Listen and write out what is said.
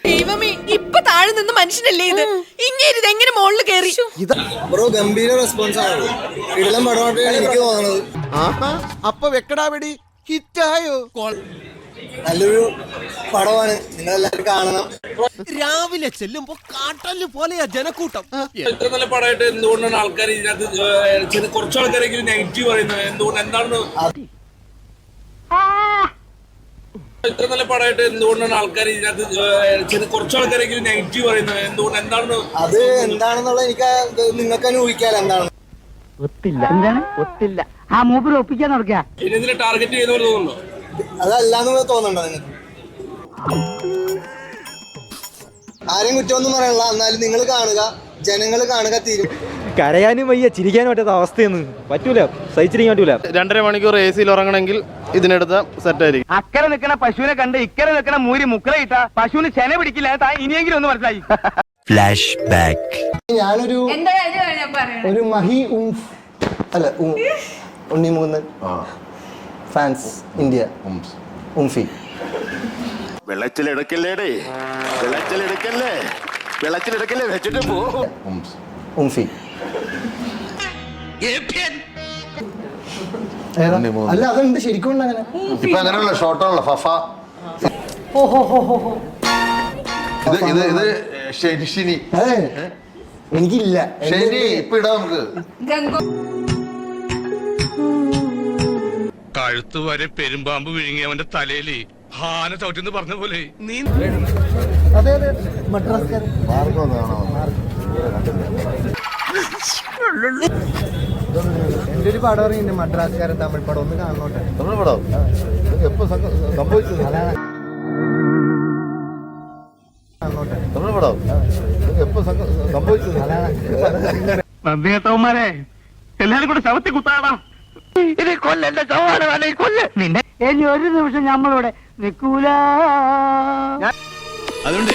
ദൈവമേ, ഇപ്പൊ താഴെ നിന്ന് മനുഷ്യനല്ലേ ഇത്? ഇങ്ങനെ എങ്ങനെ മുകളിൽ കയറി? ബ്രോ ഗംഭീര റെസ്പോൺസ് ആണ്. ഇടലം പടമായിട്ടാണ് എനിക്ക് തോന്നുന്നത്. അപ്പൊ വെക്കടാ വെടി ഹിറ്റായോ? നല്ലൊരു പടമാണ്, നിങ്ങൾ എല്ലാവരും കാണണം. രാവിലെ ചെല്ലുമ്പോ കാട്ടല് പോലെയാ ജനക്കൂട്ടം. ഇത്ര നല്ല പടമായിട്ട് എന്തുകൊണ്ടാണ് ആൾക്കാർ ഇതിനകത്ത് കുറച്ച് ആൾക്കാരെങ്കിലും നെഗറ്റീവ് പറയുന്നത്? എന്തുകൊണ്ട്, എന്താണെന്ന് ഇത്ര നല്ല പടമായിട്ട് എന്തുകൊണ്ടാണ് ആൾക്കാർ ഇതിനകത്ത് കുറച്ച് ആൾക്കാരെങ്കിലും നെഗറ്റീവ് പറയുന്നത്? എന്തുകൊണ്ട്, എന്താണെന്ന് അത് എന്താണെന്നുള്ള എനിക്ക് നിങ്ങൾക്ക് തന്നെ ഊഹിക്കാലോ എന്താണ്. ഒത്തില്ല. എന്താണ് ഒത്തില്ല? ആ മൂപ്പര് ഒപ്പിക്കാൻ നടക്കുക. ഇനി ഇതിനെ ടാർഗറ്റ് ചെയ്യുന്ന പോലെ തോന്നുന്നുണ്ടോ? അതല്ലാന്ന് തോന്നുന്നുണ്ടോ നിങ്ങൾക്ക്? ആരെയും കുറ്റമൊന്നും പറയണില്ല. എന്നാലും നിങ്ങൾ കാണുക, ജനങ്ങൾ കാണുക, തീരും. കരയാനും വയ്യ, ചിരിക്കാനും പറ്റാത്ത അവസ്ഥയൊന്നും പറ്റൂല, സഹിച്ചിരിക്കാൻ പറ്റൂല. 2.5 മണിക്കൂർ AC-ൽ ഉറങ്ങണമെങ്കിൽ ഇതിനെടുത്ത സെറ്റായിരിക്കും. അക്കരെ നിൽക്കണ പശുവിനെ കണ്ട് ഇക്കരെ നിൽക്കണ മൂരി മുക്കലയിട്ട പശുവിന് ചെന പിടിക്കില്ല. ഇനിയെങ്കിലും ഒന്ന് മനസ്സിലായി. Flash back. ഞാനൊരു ഒരു മഹി അല്ല ഉണ്ണിമുകുന്ദൻ ഫാൻസ് ഇന്ത്യ ഉംഫി. വെള്ളത്തിലെടുക്കല്ലേടേ, വെള്ളത്തിലെടുക്കല്ലേ, വെള്ളത്തിലെടുക്കല്ലേ, വെച്ചിട്ട് പോ. ഉംഫി അല്ല, അതുണ്ട് ശരിക്കും ഉണ്ട് അങ്ങനെ. ഇപ്പൊ അങ്ങനെയുള്ള ഷോട്ടാണല്ലോ ഫഫ. ഇത് ശനി എനിക്കില്ല. ശനി ഇപ്പൊ ഇടാം നമുക്ക്. കഴുത്ത് വരെ പെരുമ്പാമ്പ് വിഴുങ്ങി അവന്റെ തലയില് ഹാന ചവിട്ടിന്ന് പറഞ്ഞ പോലെ നീ. അതെ അതെ, മദ്രാസ്കാരൻ എന്റെ ഒരു പടം ഇറങ്ങിണ്ട്, മദ്രാസ്കാരൻ തമിഴ് പടം. ഒന്ന് കാണണോട്ടെ. തമിഴ് പടം എപ്പോ സംഭവിച്ചത്? തമിഴ് പടം എപ്പോ സംഭവിച്ചത്? നന്ദിയേട്ടവന്മാരെ എല്ലാരും കൂടെ ശവത്തി കുത്താടാ. ഇത് കൊല്ലെന്റെ ചവാണ് കൊല്ല് നിന്നെ. ഇനി ഒരു നിമിഷം നമ്മളിവിടെ നിൽക്കൂല. അതുകൊണ്ട്